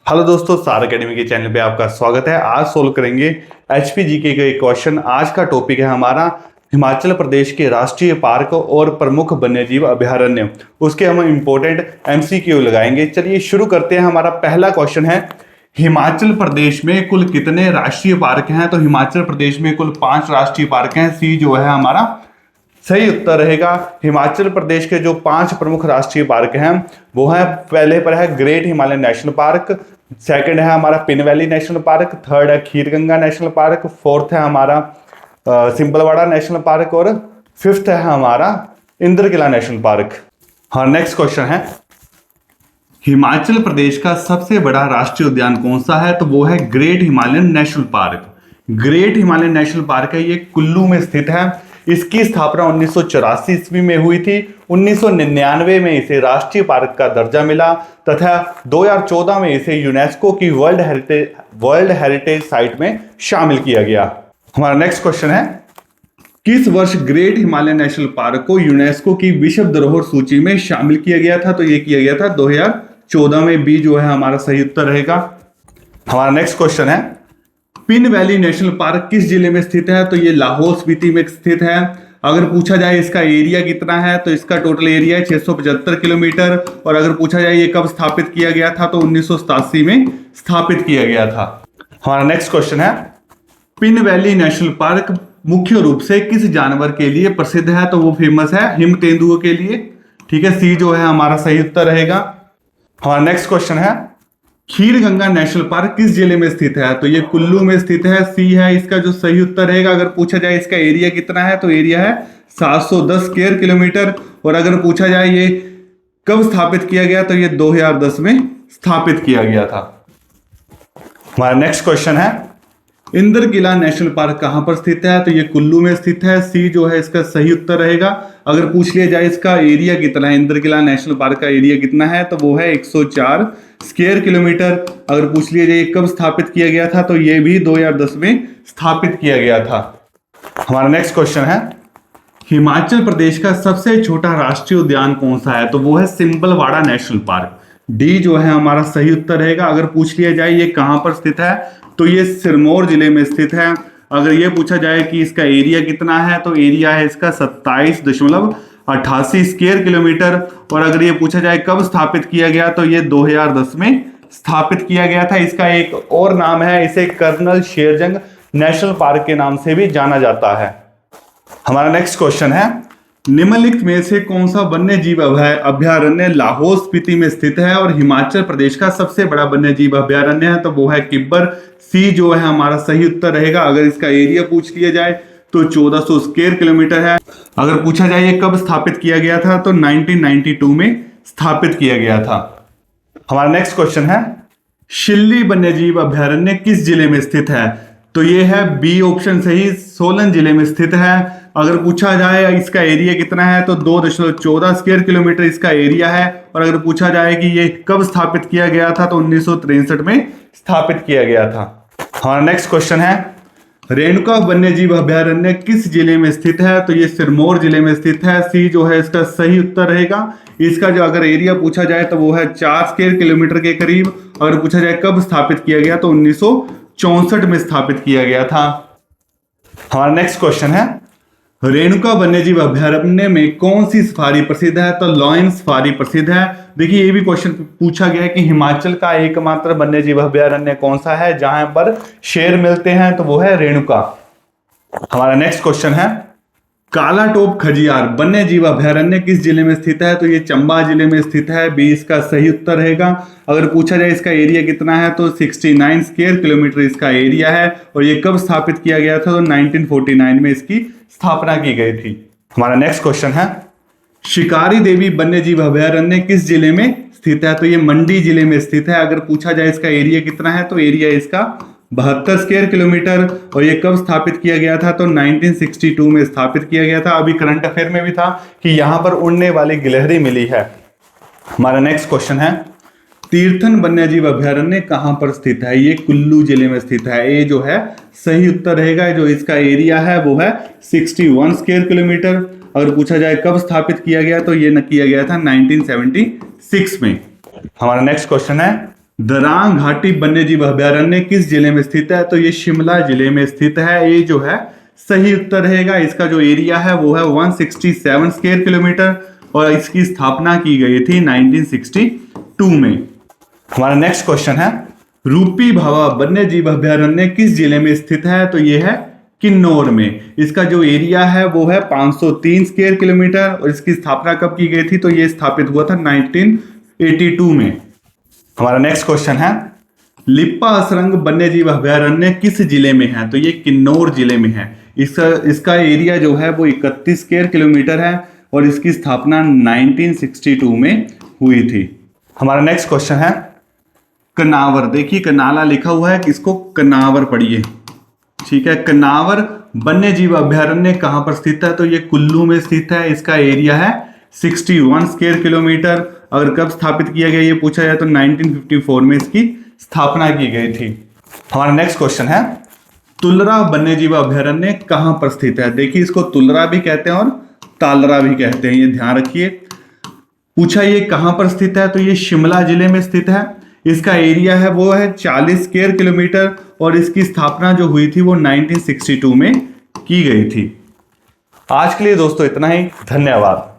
Hello दोस्तों, सार academy के चैनल पे आपका स्वागत है। आज सोल्व करेंगे एचपी जीके का एक क्वेश्चन। आज का टॉपिक है हमारा हिमाचल प्रदेश के राष्ट्रीय पार्क और प्रमुख वन्यजीव अभयारण्य। उसके हम इंपॉर्टेंट एमसीक्यू लगाएंगे। चलिए शुरू करते हैं। हमारा पहला क्वेश्चन है, हिमाचल प्रदेश में कुल कितने राष्ट्रीय पार्क हैं? तो हिमाचल प्रदेश में कुल 5 राष्ट्रीय पार्क हैं। सी जो है हमारा सही उत्तर रहेगा। हिमाचल प्रदेश के जो 5 प्रमुख राष्ट्रीय पार्क हैं वो है, पहले पर है great Himalayan national park, second है हमारा pin valley national park, third है खीरगंगा नेशनल पार्क, फोर्थ है हमारा सिंबलवाड़ा नेशनल पार्क और फिफ्थ है हमारा इंद्रकिला नेशनल पार्क। हाँ, नेक्स्ट क्वेश्चन है, हिमाचल प्रदेश का सबसे बड़ा राष्ट्रीय उद्यान कौन सा है? तो वो है great Himalayan national park. Great Himalayan national park है, ये कुल्लू में स्थित है। इसकी स्थापना 1984 ईस्वी में हुई थी। 1999 में इसे राष्ट्रीय पार्क का दर्जा मिला तथा 2014 में इसे यूनेस्को की वर्ल्ड हेरिटेज साइट में शामिल किया गया। हमारा नेक्स्ट क्वेश्चन है, किस वर्ष ग्रेट हिमालयन नेशनल पार्क को यूनेस्को की विश्व धरोहर सूची में शामिल किया गया था? तो ये किया गया था 2014 में। बी जो है हमारा सही उत्तर रहेगा। हमारा नेक्स्ट क्वेश्चन है, पिन वैली नेशनल पार्क किस जिले में स्थित है? तो ये लाहौल स्पीति में स्थित है। अगर पूछा जाए इसका एरिया कितना है, तो इसका टोटल एरिया है 675 किलोमीटर। और अगर पूछा जाए ये कब स्थापित किया गया था, तो 1987 में स्थापित किया गया था। हमारा नेक्स्ट क्वेश्चन है, पिन वैली नेशनल पार्क मुख्य रूप से किस जानवर के लिए प्रसिद्ध है? तो वो फेमस है हिम तेंदुओं के लिए। ठीक है, सी जो है हमारा सही उत्तर रहेगा। हमारा नेक्स्ट क्वेश्चन है, खीरगंगा नेशनल पार्क किस जिले में स्थित है? तो ये कुल्लू में स्थित है। सी है इसका जो सही उत्तर रहेगा। अगर पूछा जाए इसका एरिया कितना है, तो एरिया है 710 स्क्वायर किलोमीटर। और अगर पूछा जाए ये कब स्थापित किया गया, तो ये 2010 में स्थापित किया गया था। हमारा नेक्स्ट क्वेश्चन है, इंद्रकिला नेशनल पार्क कहां पर स्थित है? तो ये कुल्लू में स्थित है। सी जो है इसका सही उत्तर रहेगा। अगर पूछ लिया जाए इसका एरिया कितना है, इंद्रकिला नेशनल पार्क का एरिया कितना है, तो वो है 104 स्क्वायर किलोमीटर। अगर पूछ लिया जाए कब स्थापित किया गया था, तो ये भी 2010 में स्थापित किया गया था। हमारा नेक्स्ट क्वेश्चन है, हिमाचल प्रदेश का सबसे छोटा राष्ट्रीय उद्यान कौन सा है? तो वो है सिंबलवाड़ा नेशनल पार्क। डी जो है हमारा सही उत्तर रहेगा। अगर पूछ लिया जाए ये कहां पर स्थित है, तो ये सिरमौर जिले में स्थित है। अगर ये पूछा जाए कि इसका एरिया कितना है, तो एरिया है इसका 27.88 स्क्वायर किलोमीटर। और अगर ये पूछा जाए कब स्थापित किया गया, तो ये 2010 में स्थापित किया गया था। इसका एक और नाम है, इसे कर्नल शेरजंग नेशनल पार्क के नाम से भी जाना जाता है। हमारा नेक्स्ट क्वेश्चन है, निम्नलिखित में से कौन सा वन्य जीव अभयारण्य लाहौल स्पीति में स्थित है और हिमाचल प्रदेश का सबसे बड़ा वन्य जीव अभयारण्य है? तो वो है किब्बर। सी जो है हमारा सही उत्तर रहेगा। अगर इसका एरिया पूछ लिया जाए तो 1400 स्क्वायर किलोमीटर है। अगर पूछा जाए ये कब स्थापित किया गया था, तो 1992 में स्थापित किया गया था। हमारा नेक्स्ट क्वेश्चन है, शिल्ली वन्यजीव अभयारण्य किस जिले में स्थित है? तो ये है बी ऑप्शन सही, सोलन जिले में स्थित है। अगर पूछा जाए इसका एरिया कितना है, तो 2.14 स्क्वायर किलोमीटर इसका एरिया है। और अगर पूछा जाए कि ये कब स्थापित किया गया था, तो 1963 में स्थापित किया गया था। हमारा नेक्स्ट क्वेश्चन है, रेणुका वन्यजीव अभयारण्य किस जिले में स्थित है? तो ये सिरमौर जिले में स्थित है। सी जो है इसका सही उत्तर रहेगा। इसका जो अगर एरिया पूछा जाए, तो वो है 4 स्क्वायर किलोमीटर के करीब। अगर पूछा जाए कब स्थापित किया गया, तो 1964 में स्थापित किया गया था। हमारा नेक्स्ट क्वेश्चन है, रेणुका वन्यजीव अभयारण्य में कौन सी सफारी प्रसिद्ध है? तो लॉयन सफारी प्रसिद्ध है। देखिए ये भी क्वेश्चन पूछा गया है कि हिमाचल का एकमात्र वन्यजीव अभयारण्य कौन सा है जहां पर शेर मिलते हैं? तो वो है रेणुका। हमारा नेक्स्ट क्वेश्चन है, कालाटोप खजियार वन्यजीव अभयारण्य किस जिले में स्थित है? तो ये चंबा जिले में स्थित है। बी इसका सही उत्तर रहेगा। अगर पूछा जाए इसका एरिया कितना है, तो 69 स्क्वायर किलोमीटर इसका एरिया है। और ये कब स्थापित किया गया था, तो 1949 में इसकी स्थापना की गई थी। हमारा नेक्स्ट क्वेश्चन है, शिकारी देवी वन्यजीव अभयारण्य किस जिले में स्थित है? तो ये मंडी जिले में स्थित है। अगर पूछा जाए इसका एरिया कितना है, तो एरिया इसका 72 स्क्वायर किलोमीटर। और ये कब स्थापित किया गया था, तो 1962 में स्थापित किया गया था। अभी करंट अफेयर में भी था कि यहां पर उड़ने वाली गिलहरी मिली है। हमारा नेक्स्ट क्वेश्चन है, तीर्थन वन्यजीव अभयारण्य कहां पर स्थित है? ये कुल्लू जिले में स्थित है। ये जो है सही उत्तर रहेगा। जो इसका एरिया है वो है 61 स्क्वायर किलोमीटर। अगर पूछा जाए कब स्थापित किया गया, तो ये किया गया था 1976 में। हमारा नेक्स्ट क्वेश्चन है, दरांग घाटी वन्यजीव अभयारण्य किस जिले में स्थित है? तो ये शिमला जिले में स्थित है। ये जो है सही उत्तर रहेगा। इसका जो एरिया है वो है 167 स्क्वायर किलोमीटर और इसकी स्थापना की गई थी 1962 में। हमारा नेक्स्ट क्वेश्चन है, रूपी भावा वन्यजीव अभयारण्य किस जिले में स्थित है? तो ये है किन्नौर में। इसका जो एरिया है वो है 503 स्क्वायर किलोमीटर और इसकी स्थापना कब की गई थी? तो ये स्थापित हुआ था 1982 में। हमारा नेक्स्ट क्वेश्चन है, लिप्पा असरंग वन्यजीव अभयारण्य किस जिले में है? तो ये किन्नौर जिले में है। इसका एरिया जो है वो 31 स्क्वायर किलोमीटर है और इसकी स्थापना 1962 में हुई थी। हमारा नेक्स्ट क्वेश्चन है, कनावर। देखिए कनाला लिखा हुआ है, इसको कनावर पढ़िए, ठीक है। कनावर वन्यजीव अभयारण्य कहां पर स्थित है? तो ये कुल्लू में स्थित है। इसका एरिया है 61 स्क्वायर किलोमीटर। अगर कब स्थापित किया गया ये पूछा जाए तो 1954 में इसकी स्थापना की गई थी। हमारा नेक्स्ट क्वेश्चन है, तुलरा वन्यजीव अभयारण्य कहां पर स्थित है? देखिए इसको तुलरा भी कहते हैं और तालरा भी कहते हैं, ये ध्यान रखिए। पूछा ये कहां पर स्थित है? तो ये शिमला जिले में स्थित है। इसका एरिया है वो है 40 स्क्वायर किलोमीटर और इसकी स्थापना जो हुई थी वो 1962 में की गई थी। आज के लिए दोस्तों इतना ही, धन्यवाद।